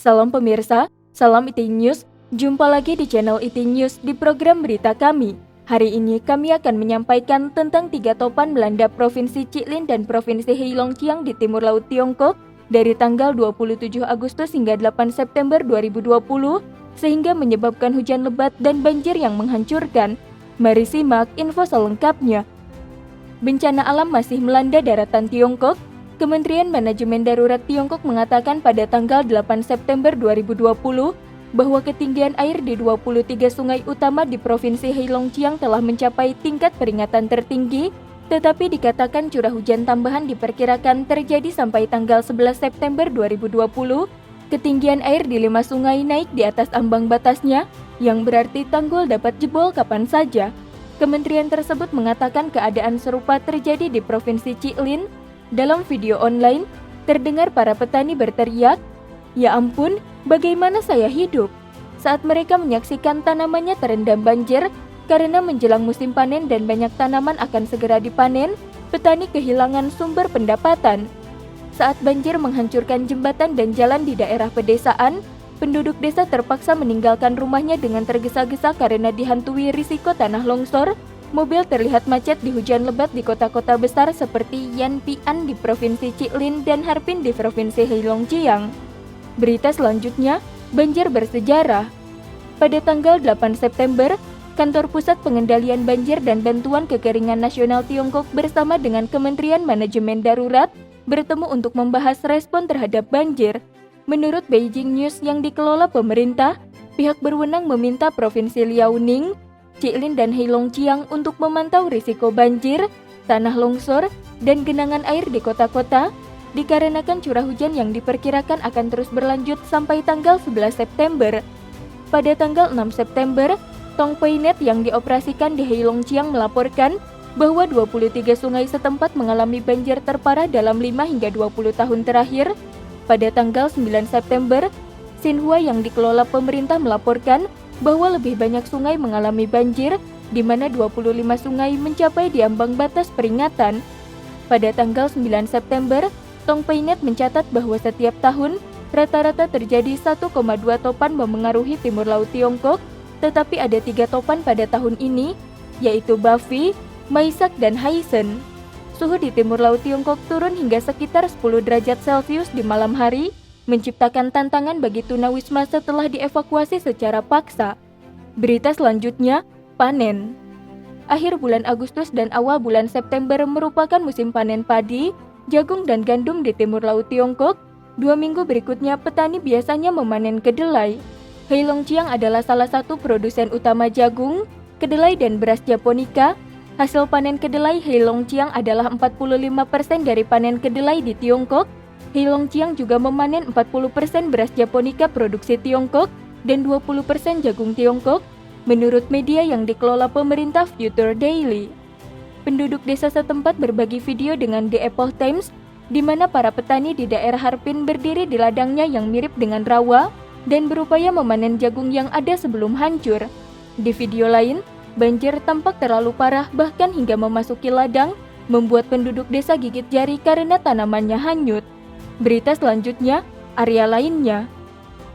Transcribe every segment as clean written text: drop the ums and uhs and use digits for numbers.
Salam pemirsa, salam IT News. Jumpa lagi di channel IT News di program berita kami. Hari ini kami akan menyampaikan tentang 3 topan melanda Provinsi Jilin dan Provinsi Heilongjiang di Timur Laut Tiongkok dari tanggal 27 Agustus hingga 8 September 2020 sehingga menyebabkan hujan lebat dan banjir yang menghancurkan. Mari simak info selengkapnya. Bencana alam masih melanda daratan Tiongkok. Kementerian Manajemen Darurat Tiongkok mengatakan pada tanggal 8 September 2020 bahwa ketinggian air di 23 sungai utama di Provinsi Heilongjiang telah mencapai tingkat peringatan tertinggi, tetapi dikatakan curah hujan tambahan diperkirakan terjadi sampai tanggal 11 September 2020. Ketinggian air di 5 sungai naik di atas ambang batasnya, yang berarti tanggul dapat jebol kapan saja. Kementerian tersebut mengatakan keadaan serupa terjadi di Provinsi Jilin. Dalam video online, terdengar para petani berteriak, "Ya ampun, bagaimana saya hidup?" saat mereka menyaksikan tanamannya terendam banjir karena menjelang musim panen dan banyak tanaman akan segera dipanen, petani kehilangan sumber pendapatan. Saat banjir menghancurkan jembatan dan jalan di daerah pedesaan, penduduk desa terpaksa meninggalkan rumahnya dengan tergesa-gesa karena dihantui risiko tanah longsor. Mobil terlihat macet di hujan lebat di kota-kota besar seperti Yanpian di Provinsi Jilin dan Harbin di Provinsi Heilongjiang. Berita selanjutnya, banjir bersejarah. Pada tanggal 8 September, Kantor Pusat Pengendalian Banjir dan Bantuan Kekeringan Nasional Tiongkok bersama dengan Kementerian Manajemen Darurat bertemu untuk membahas respon terhadap banjir. Menurut Beijing News yang dikelola pemerintah, pihak berwenang meminta Provinsi Liaoning, Jilin dan Heilongjiang untuk memantau risiko banjir, tanah longsor, dan genangan air di kota-kota, dikarenakan curah hujan yang diperkirakan akan terus berlanjut sampai tanggal 11 September. Pada tanggal 6 September, Tongpeinet yang dioperasikan di Heilongjiang melaporkan bahwa 23 sungai setempat mengalami banjir terparah dalam 5 hingga 20 tahun terakhir. Pada tanggal 9 September, Xinhua yang dikelola pemerintah melaporkan bahwa lebih banyak sungai mengalami banjir, di mana 25 sungai mencapai di ambang batas peringatan. Pada tanggal 9 September, Tongpeinet mencatat bahwa setiap tahun, rata-rata terjadi 1,2 topan memengaruhi Timur Laut Tiongkok, tetapi ada 3 topan pada tahun ini, yaitu Bavi, Maisak, dan Haisen. Suhu di Timur Laut Tiongkok turun hingga sekitar 10 derajat Celcius di malam hari, menciptakan tantangan bagi tunawisma setelah dievakuasi secara paksa. Berita selanjutnya, panen. Akhir bulan Agustus dan awal bulan September merupakan musim panen padi, jagung, dan gandum di Timur Laut Tiongkok. 2 minggu berikutnya, petani biasanya memanen kedelai. Heilongjiang adalah salah satu produsen utama jagung, kedelai, dan beras Japonica. Hasil panen kedelai Heilongjiang adalah 45% dari panen kedelai di Tiongkok. Heilongjiang juga memanen 40% beras Japonica produksi Tiongkok dan 20% jagung Tiongkok, menurut media yang dikelola pemerintah Future Daily. Penduduk desa setempat berbagi video dengan The Epoch Times, di mana para petani di daerah Harbin berdiri di ladangnya yang mirip dengan rawa dan berupaya memanen jagung yang ada sebelum hancur. Di video lain, banjir tampak terlalu parah bahkan hingga memasuki ladang, membuat penduduk desa gigit jari karena tanamannya hanyut. Berita selanjutnya, area lainnya.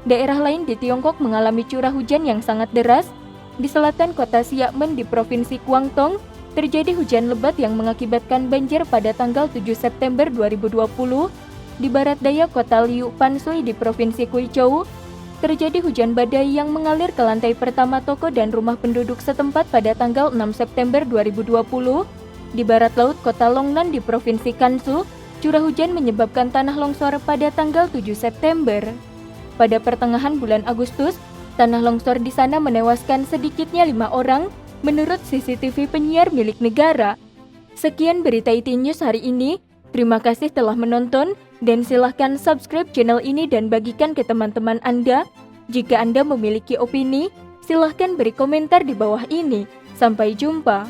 Daerah lain di Tiongkok mengalami curah hujan yang sangat deras. Di selatan kota Xiamen di Provinsi Guangdong, terjadi hujan lebat yang mengakibatkan banjir pada tanggal 7 September 2020. Di barat daya kota Liu Panshui di Provinsi Guizhou, terjadi hujan badai yang mengalir ke lantai pertama toko dan rumah penduduk setempat pada tanggal 6 September 2020. Di barat laut kota Longnan di Provinsi Gansu, curah hujan menyebabkan tanah longsor pada tanggal 7 September. Pada pertengahan bulan Agustus, tanah longsor di sana menewaskan sedikitnya 5 orang, menurut CCTV penyiar milik negara. Sekian berita IT News hari ini. Terima kasih telah menonton, dan silahkan subscribe channel ini dan bagikan ke teman-teman Anda. Jika Anda memiliki opini, silahkan beri komentar di bawah ini. Sampai jumpa.